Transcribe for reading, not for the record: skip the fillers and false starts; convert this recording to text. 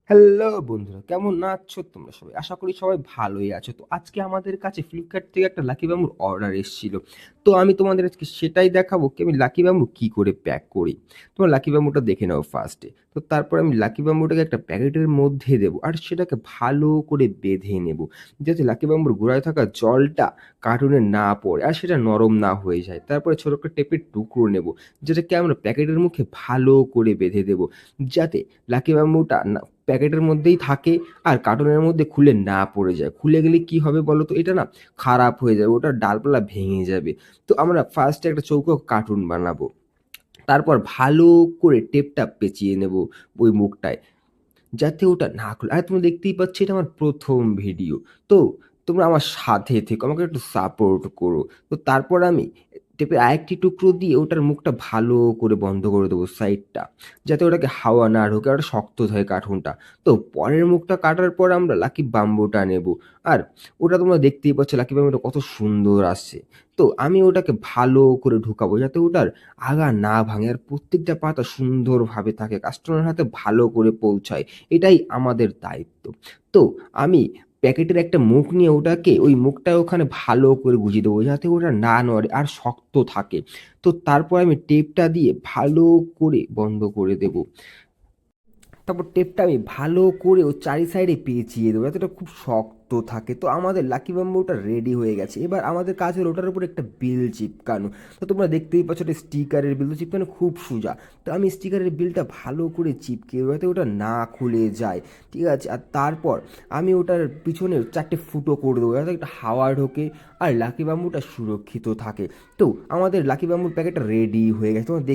Hello বন্ধুরা, কেমন আছো তোমরা সবাই? আশা করি সবাই ভালোই আছো। তো আজকে আমাদের কাছে Flipkart থেকে একটা লাকি ব্যাম্বুর অর্ডার এসেছিল। তো আমি তোমাদের আজকে সেটাই দেখাবো কি আমি লাকি ব্যাম্বু কি করে প্যাক করি। তোমরা লাকি ব্যাম্বুটা দেখে নাও ফার্স্টে। তো তারপর আমি লাকি ব্যাম্বুটাকে একটা প্যাকেটের মধ্যে দেবো আর সেটাকে ভালো করে বেঁধে নেবো। যাতে লাকি ব্যাম্বুর গোড়ায় থাকা জলটা কার্টুনে না পড়ে আর সেটা নরম না হয়ে যায়। তারপরে ছোট একটা টেপের টুকরো নেবো, যেটাকে আমরা প্যাকেটের মুখে ভালো করে বেঁধে দেবো। যাতে লাকি ব্যাম্বুটা না প্যাকেটের মধ্যেই থাকে আর কার্টুনের মধ্যে খুলে না পড়ে যায়। খুলে গেলে কি হবে বলো তো? এটা না খারাপ হয়ে যাবে, ওটার ডালপালা ভেঙে যাবে। তো আমরা ফার্স্টে একটা চৌকো কার্টুন বানাবো। তারপর ভালো করে টেপটা পেঁচিয়ে নেব ওই মুখটায়, যাতে ওটা না খুলে। আর তোমরা দেখতেই পাচ্ছ এটা আমার ১ম ভিডিও। তো তোমরা আমার সাথে থেকো, আমাকে একটু সাপোর্ট করো। তো তারপর আমি টেপের আরেকটি টুকরো দিয়ে ওটার মুখটা ভালো করে বন্ধ করে দেবো সাইডটা, যাতে ওটাকে হাওয়া না ঢোকে আর ওটা শক্ত থাকে কার্টুনটা। তো পরের মুখটা কাটার পর আমরা লাকি বাম্বুটা নেব। আর ওটা তোমরা দেখতেই পাচ্ছ লাকি বাম্বুটা কত সুন্দর আসছে। তো আমি ওটাকে ভালো করে ঢুকাবো যাতে ওটার আগা না ভাঙে আর প্রত্যেকটা পাতা সুন্দরভাবে থাকে, কাস্টমারের হাতে ভালো করে পৌঁছায়। এটাই আমাদের দায়িত্ব। তো আমি প্যাকেটের একটা মুখ নিয়ে ওটাকে ওই মুখটা ওখানে ভালো করে গুঁজে দেবো যাতে ওটা না নড়ে আর শক্ত থাকে। তো তারপর আমি টেপটা দিয়ে ভালো করে বন্ধ করে দেবো। তারপর টেপটা আমি ভালো করে ওর চারি সাইডে পেঁচিয়ে দেবো যাতে ওটা খুব শক্ত থাকে। তো আমাদের লাকি বাম্বুটা রেডি হয়ে গেছে। এবার আমাদের কাজ হলো ওটার উপর একটা বিল চিপকানো। তো তোমরা দেখতেই পাচ্ছ একটা স্টিকারের বিল, তো চিপকানো খুব সোজা। তো আমি স্টিকারের বিলটা ভালো করে চিপকে দেবো যাতে ওটা না খুলে যায়, ঠিক আছে? আর তারপর আমি ওটার পিছনে 4টে ফুটো করে দেবো যাতে একটা হাওয়া ঢোকে আর লাকি বাম্বুটা সুরক্ষিত থাকে। তো আমাদের লাকি বাম্বুর প্যাকেটটা রেডি হয়ে গেছে। তোমরা